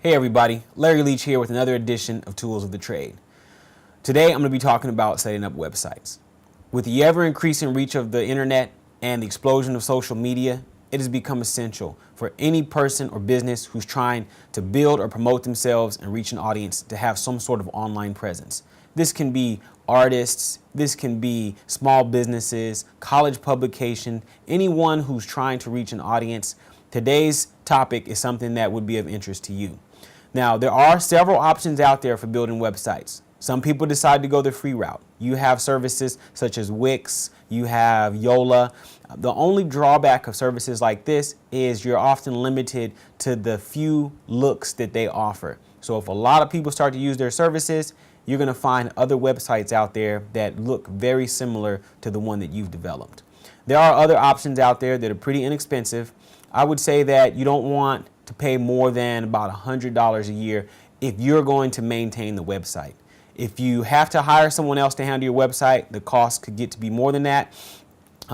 Hey everybody, Larry Leach here with another edition of Tools of the Trade. Today I'm going to be talking about setting up websites. With the ever-increasing reach of the internet and the explosion of social media, it has become essential for any person or business who's trying to build or promote themselves and reach an audience to have some sort of online presence. This can be artists, this can be small businesses, college publication, anyone who's trying to reach an audience. Today's topic is something that would be of interest to you. Now, there are several options out there for building websites. Some people decide to go the free route. You have services such as Wix, you have Yola. The only drawback of services like this is you're often limited to the few looks that they offer. So if a lot of people start to use their services, you're going to find other websites out there that look very similar to the one that you've developed. There are other options out there that are pretty inexpensive. I would say that you don't want to pay more than about $100 a year if you're going to maintain the website. If you have to hire someone else to handle your website, the cost could get to be more than that.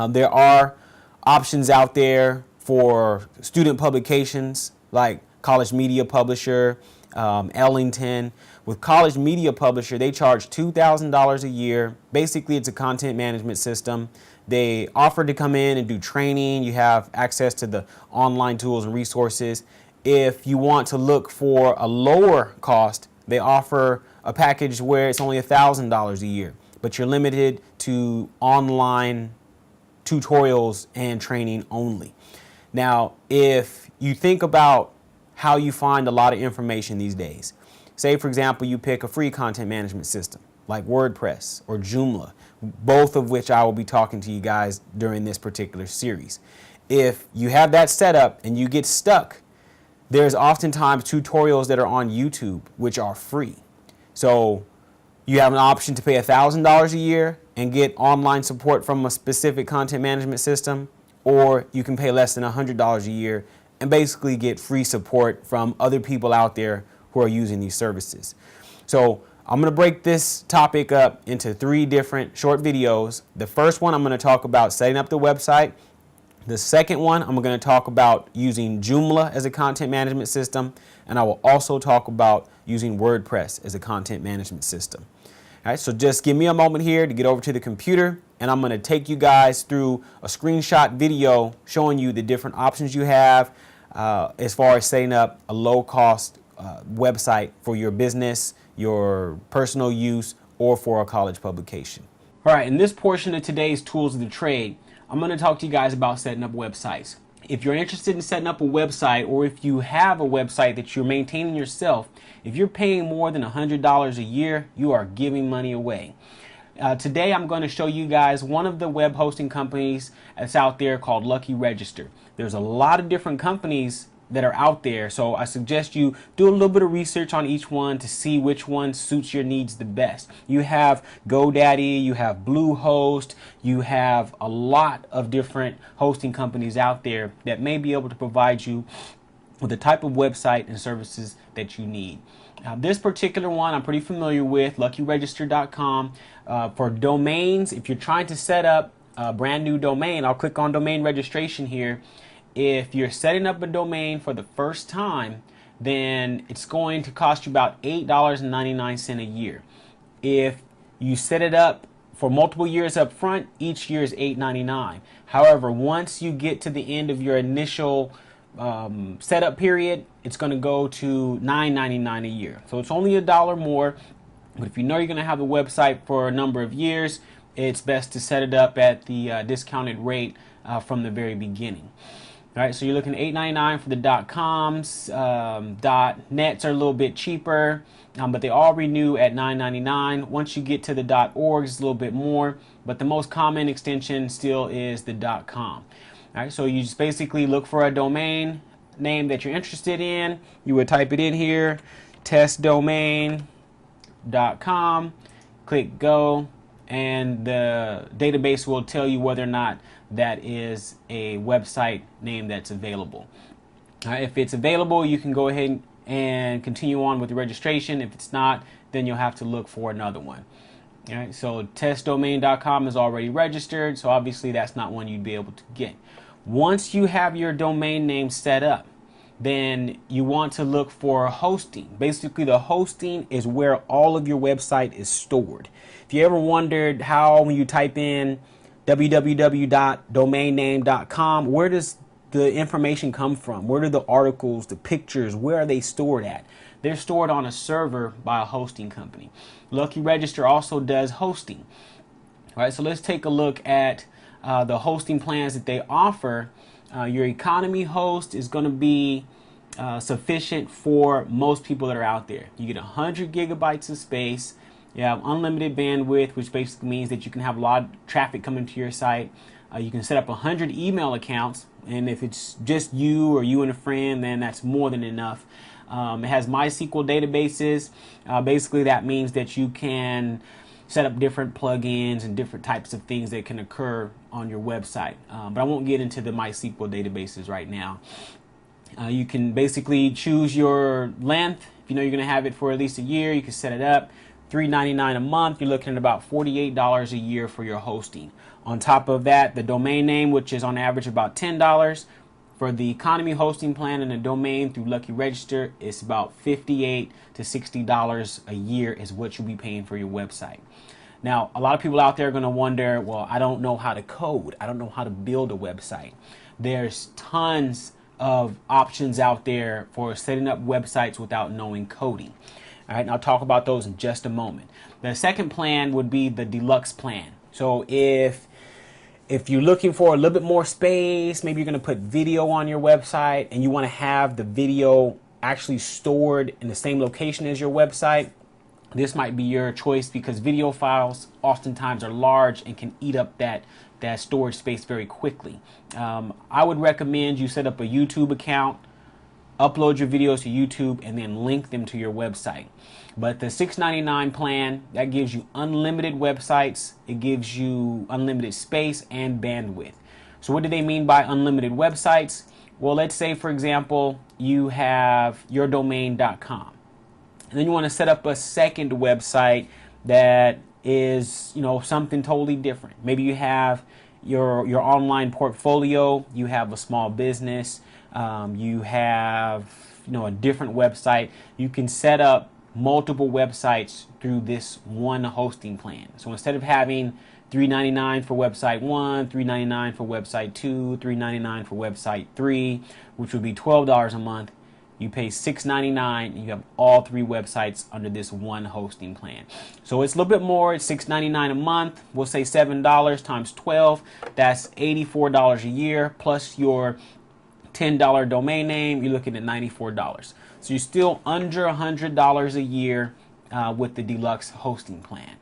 There are options out there for student publications like College Media Publisher, Ellington. With College Media Publisher, they charge $2,000 a year. Basically, it's a content management system. They offer to come in and do training. You have access to the online tools and resources. If you want to look for a lower cost, they offer a package where it's only $1,000 a year, but you're limited to online tutorials and training only. Now, if you think about how you find a lot of information these days, say, for example, you pick a free content management system like WordPress or Joomla, both of which I will be talking to you guys during this particular series. If you have that set up and you get stuck, there's oftentimes tutorials that are on YouTube which are free. So you have an option to pay $1,000 a year and get online support from a specific content management system, or you can pay less than $100 a year and basically get free support from other people out there who are using these services. So I'm going to break this topic up into 3 different short videos. The first one, I'm going to talk about setting up the website. The second one, I'm going to talk about using Joomla as a content management system. And I will also talk about using WordPress as a content management system. All right, so just give me a moment here to get over to the computer, and I'm going to take you guys through a screenshot video showing you the different options you have as far as setting up a low-cost website for your business, your personal use, or for a college publication. All right, in this portion of today's Tools of the Trade, I'm going to talk to you guys about setting up websites. If you're interested in setting up a website, or if you have a website that you're maintaining yourself, if you're paying more than $100 a year, you are giving money away. Today I'm going to show you guys one of the web hosting companies that's out there called Lucky Register. There's a lot of different companies that are out there, so I suggest you do a little bit of research on each one to see which one suits your needs the best. You have GoDaddy, you have Bluehost, you have a lot of different hosting companies out there that may be able to provide you with the type of website and services that you need. This particular one I'm pretty familiar with, luckyregister.com. For domains, if you're trying to set up a brand new domain, I'll click on domain registration here. If you're setting up a domain for the first time, then it's going to cost you about $8.99 a year. If you set it up for multiple years up front, each year is $8.99. However, once you get to the end of your initial setup period, it's going to go to $9.99 a year. So it's only $1 more. But if you know you're going to have the website for a number of years, it's best to set it up at the discounted rate from the very beginning. All right, so you're looking at $8.99 for the .coms. .nets are a little bit cheaper, but they all renew at $9.99. Once you get to the .orgs, it's a little bit more, but the most common extension still is the .com. All right, so you just basically look for a domain name that you're interested in. You would type it in here, testdomain.com, click go, and the database will tell you whether or not that is a website name that's available. If it's available, you can go ahead and continue on with the registration. If it's not, then you'll have to look for another one. All right, so testdomain.com is already registered, so obviously that's not one you'd be able to get. Once you have your domain name set up, then you want to look for hosting. Basically, the hosting is where all of your website is stored. If you ever wondered how, when you type in www.domainname.com, where does the information come from? Where do the articles, the pictures, where are they stored at? They're stored on a server by a hosting company. Lucky Register also does hosting. All right, so let's take a look at the hosting plans that they offer. Your economy host is going to be sufficient for most people that are out there. You get 100 gigabytes of space. You have unlimited bandwidth, which basically means that you can have a lot of traffic coming to your site. You can set up 100 email accounts, and if it's just you or you and a friend, then that's more than enough. It has MySQL databases. Basically, that means that you can set up different plugins and different types of things that can occur on your website. But I won't get into the MySQL databases right now. You can basically choose your length. If you know you're going to have it for at least a year, you can set it up. $3.99 a month. You're looking at about $48 a year for your hosting. On top of that, the domain name, which is on average about $10. For the economy hosting plan and the domain through Lucky Register, it's about $58 to $60 a year is what you'll be paying for your website. Now, a lot of people out there are going to wonder, well, I don't know how to code. I don't know how to build a website. There's tons of options out there for setting up websites without knowing coding. All right, and I'll talk about those in just a moment. The second plan would be the deluxe plan. So if you're looking for a little bit more space, maybe you're going to put video on your website and you want to have the video actually stored in the same location as your website, this might be your choice because video files oftentimes are large and can eat up that storage space very quickly. I would recommend you set up a YouTube account, upload your videos to YouTube, and then link them to your website. But the $6.99 plan, that gives you unlimited websites. It gives you unlimited space and bandwidth. So what do they mean by unlimited websites? Well, let's say, for example, you have yourdomain.com. And then you want to set up a second website that is, something totally different. Maybe you have your online portfolio, you have a small business, you have a different website. You can set up multiple websites through this one hosting plan. So instead of having $3.99 for website 1, $3.99 for website 2, $3.99 for website 3, which would be $12 a month, you pay $6.99 and you have all three websites under this one hosting plan. So it's a little bit more. It's $6.99 a month. We'll say $7 times 12. That's $84 a year plus your $10 domain name. You're looking at $94. So you're still under $100 a year with the deluxe hosting plan.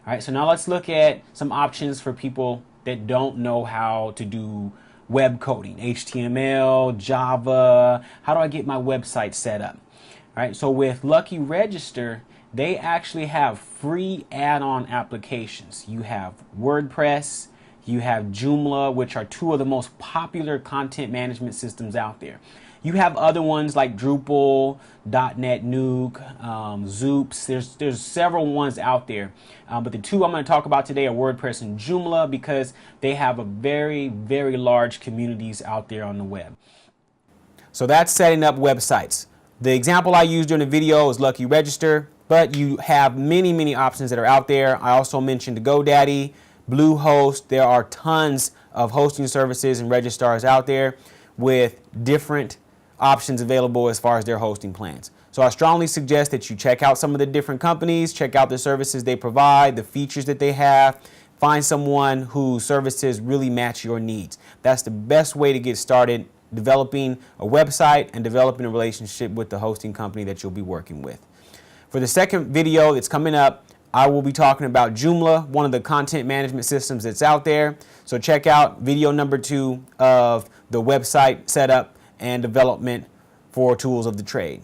All right, so now let's look at some options for people that don't know how to do web coding, HTML, Java. How do I get my website set up? All right, so with Lucky Register, they actually have free add-on applications. You have WordPress, you have Joomla, which are two of the most popular content management systems out there. You have other ones like Drupal, .NET Nuke, Zoops. There's several ones out there. But the two I'm going to talk about today are WordPress and Joomla because they have a very, very large communities out there on the web. So that's setting up websites. The example I used during the video is Lucky Register, but you have many, many options that are out there. I also mentioned GoDaddy, Bluehost. There are tons of hosting services and registrars out there with different options available as far as their hosting plans. So I strongly suggest that you check out some of the different companies, check out the services they provide, the features that they have, find someone whose services really match your needs. That's the best way to get started developing a website and developing a relationship with the hosting company that you'll be working with. For the second video that's coming up, I will be talking about Joomla, one of the content management systems that's out there. So check out video number 2 of the website setup and development for tools of the trade.